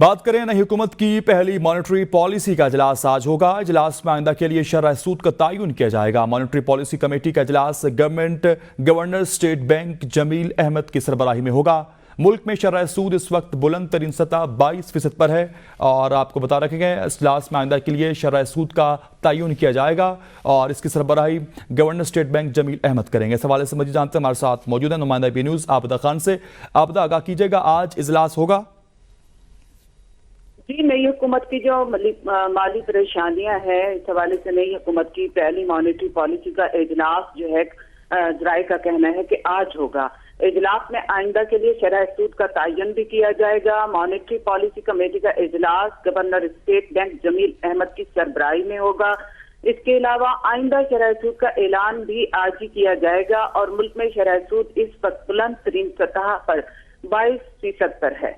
बात करें नई हुकूमत की पहली मॉनेटरी पॉलिसी का इजलास आज होगा। इजलास में आइंदा के लिए शरह सूद का तयन किया जाएगा। मॉनेटरी पॉलिसी कमेटी का इजलास governor state bank Jameel Ahmed की सरबराही में होगा। मुल्क में शरह सूद इस वक्त बुलंद तरीन सतह 22% पर है और आपको बता रखे गए इजलास में आइंदा के लिए शरह सूद का तयन किया जाएगा और इसकी सरबराही governor state bank Jameel Ahmed करेंगे। इस हवाले से मजीद जानते हैं, हमारे साथ मौजूद है नुमाइंदा बी न्यूज़ आबिदा खान से। आबिदा, आगाह कीजिएगा, आज इजलास होगा? जी, नई हुकूमत की जो माली परेशानियां हैं, इस हवाले से नई हुकूमत की पहली मॉनेटरी पॉलिसी का इजलास जो है जराये का कहना है कि आज होगा। इजलास में आइंदा के लिए शरह सूद का तयन भी किया जाएगा। मॉनेटरी पॉलिसी कमेटी का इजलास governor state bank Jameel Ahmed की सरबराही में होगा। इसके अलावा आइंदा शरह सूद का ऐलान भी आज ही किया जाएगा और मुल्क में शरह सूद इस वक्त बुलंद तरीन सतह पर 22% पर है।